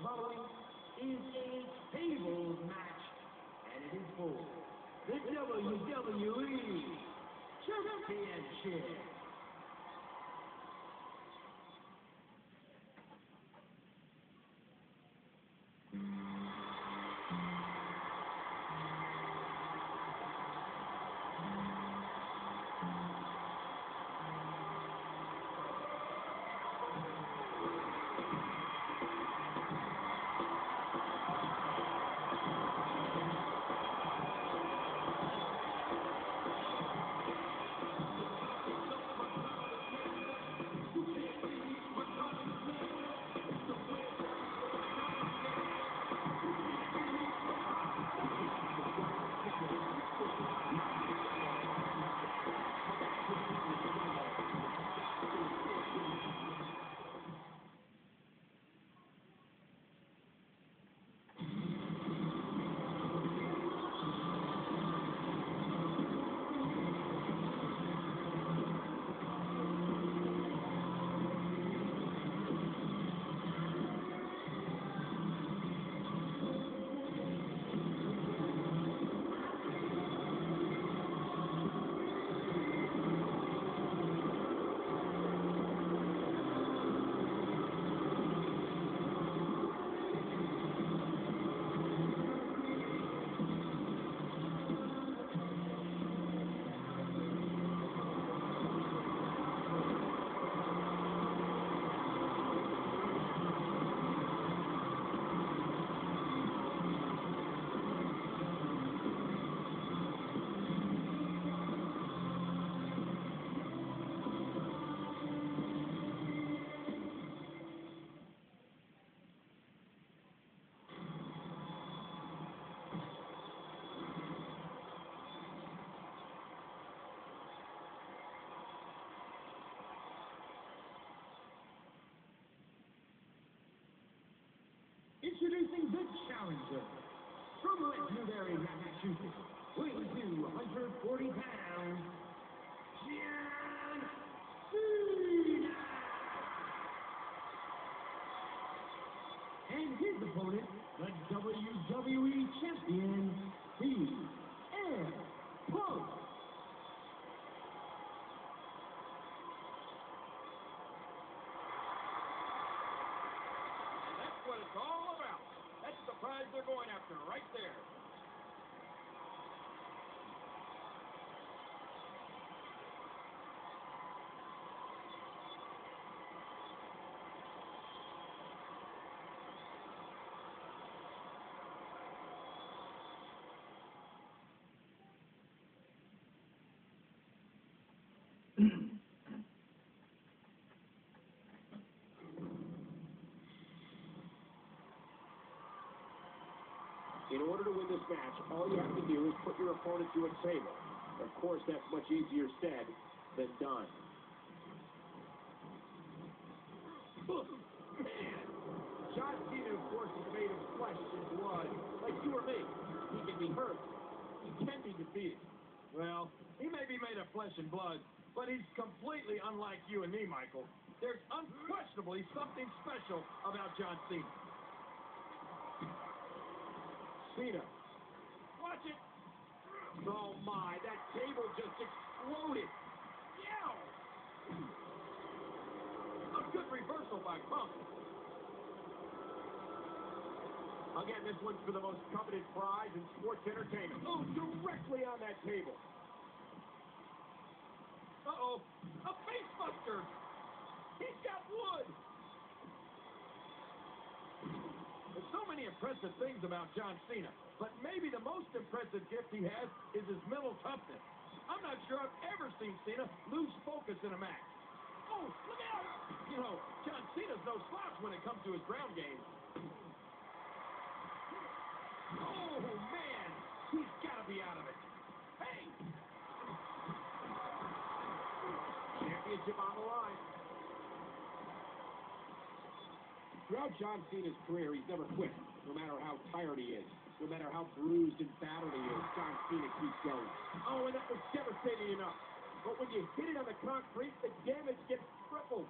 The following is a tables match, and it is for the WWE Championship. Introducing the challenger from Legendary, Massachusetts, weighing 240 pounds, John Cena! And his opponent, the WWE Champion, CM Punk. What it's all about. That's the prize they're going after right there. In order to win this match, all you have to do is put your opponent to a table. Of course, that's much easier said than done. Man, John Cena, of course, is made of flesh and blood, like you or me. He can be hurt. He can be defeated. Well, he may be made of flesh and blood, but he's completely unlike you and me, Michael. There's unquestionably something special about John Cena. Cena. Watch it. Oh, my. That table just exploded. Yow! A good reversal by Punk. Again, this one's for the most coveted prize in sports entertainment. Oh, directly on that table. Uh-oh. A face buster. He's got wood. There's so many impressive things about John Cena, but maybe the most impressive gift he has is his mental toughness. I'm not sure I've ever seen Cena lose focus in a match. Oh, look out! You know, John Cena's no slouch when it comes to his ground game. Oh, man! He's got to be out of it. Hey! Championship on the line. Throughout John Cena's career, he's never quit, no matter how tired he is. No matter how bruised and battered he is, John Cena keeps going. Oh, and that was devastating enough. But when you hit it on the concrete, the damage gets tripled.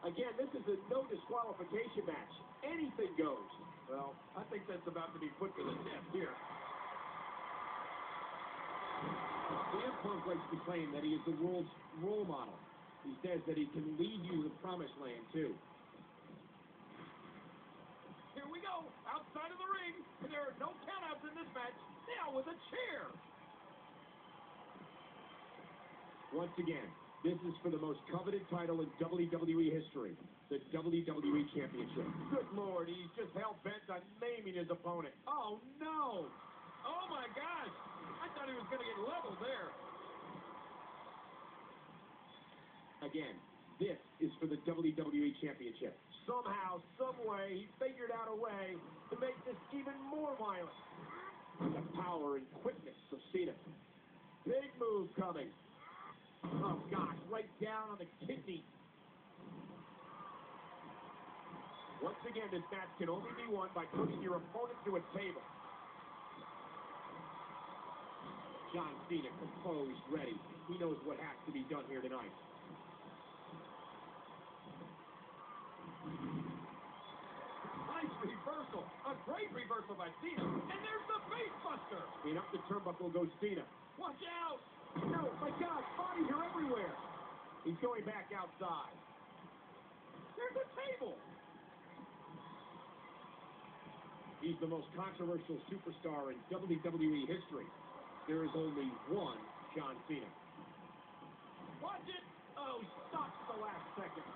Again, this is a no disqualification match. Anything goes. Well, I think that's about to be put to the test here. CM Punk likes to claim that he is the world's role model. He says that he can lead you to the promised land, too. Here we go, outside of the ring. There are no countouts in this match. Now with a chair. Once again, this is for the most coveted title in WWE history, the WWE Championship. Good Lord, he's just hell-bent on naming his opponent. Oh, no. Oh, my gosh. I thought he was going to get leveled there. Again, this is for the WWE Championship. Somehow, some way, he figured out a way to make this even more violent. The power and quickness of Cena. Big move coming. Oh, gosh, right down on the kidney. Once again, this match can only be won by putting your opponent to a table. John Cena, composed, ready. He knows what has to be done here tonight. Nice reversal. A great reversal by Cena. And there's the face buster. And up the turnbuckle goes Cena. Watch out. No, my God, bodies are everywhere. He's going back outside. There's a table. He's the most controversial superstar in WWE history. There is only one John Cena. Watch it. Oh, stops at the last second.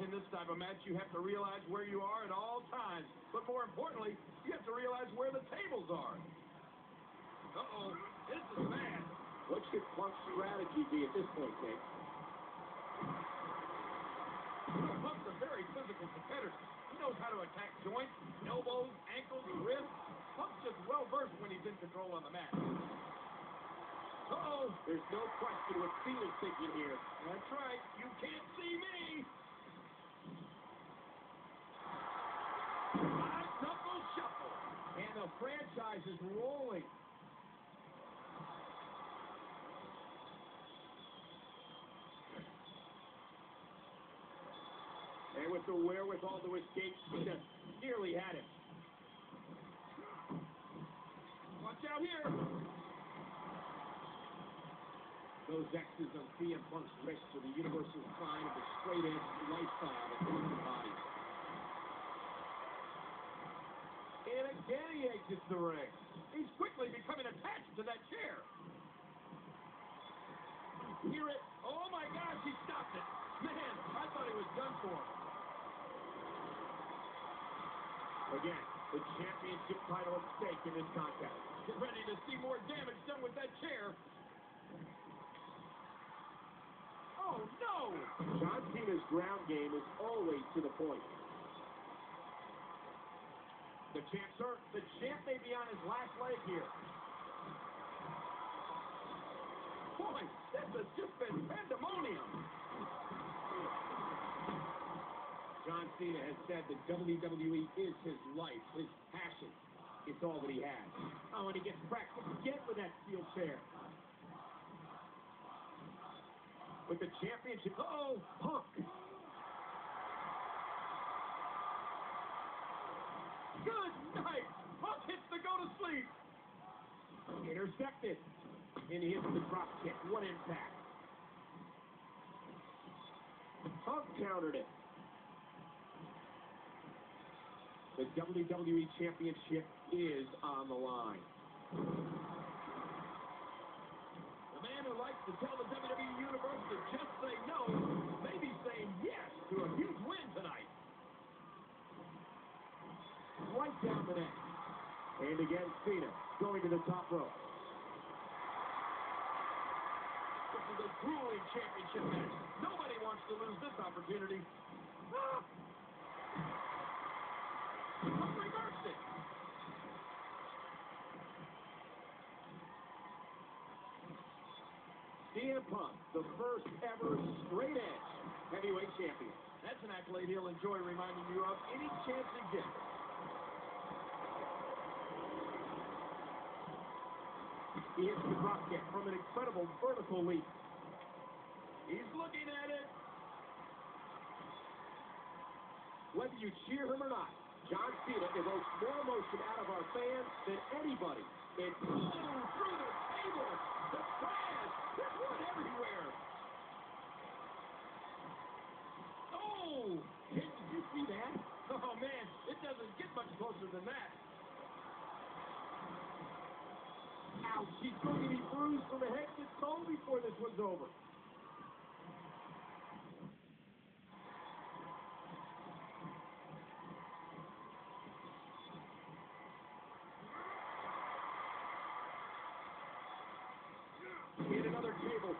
In this type of match, you have to realize where you are at all times. But more importantly, you have to realize where the tables are. Uh-oh, this is bad. What should Punk's strategy be at this point, Jake? Punk's a very physical competitor. He knows how to attack joints, elbows, ankles, wrists. Punk's just well-versed when he's in control on the mat. Uh-oh. There's no question what Cena's thinking here. That's right. You can't see me. Five-knuckle shuffle. And the franchise is rolling. And with the wherewithal to escape, Cena nearly had him. Watch out here. Those X's on CM Punk's wrist are the universal sign of the straight-edge lifestyle that comes the body. And again he exits the ring. He's quickly becoming attached to that chair. Hear it? Oh my gosh, he stopped it. Man, I thought he was done for. Again, the championship title at stake in this contest. Get ready to see more damage done with that chair. Oh, no! John Cena's ground game is always to the point. The champ may be on his last leg here. Boy, this has just been pandemonium. John Cena has said that WWE is his life, his passion. It's all that he has. Oh, and he gets practiced again with that steel chair. With the championship, uh-oh, Punk. Good night. Punk hits the go to sleep. Intercepted. And he hits the drop kick. What impact. Punk countered it. The WWE Championship is on the line. The man who likes to tell the WWE Universe to just say no, maybe saying yes to a huge win tonight. Right down the neck. And again, Cena going to the top rope. This is a grueling championship match. Nobody wants to lose this opportunity. Ah! Punk reversed it. CM Punk, the first ever straight edge heavyweight champion. That's an accolade he'll enjoy reminding you of any chance he gets. He hits the drop kick from an incredible vertical leap. He's looking at it. Whether you cheer him or not, John Cena evokes more emotion out of our fans than anybody. It flew through the table. The trash. There's blood everywhere. Oh! Did you see that? Oh, man. It doesn't get much closer than that. Ouch. She's going to be bruised from the head to toe before this one's over. Hit another table.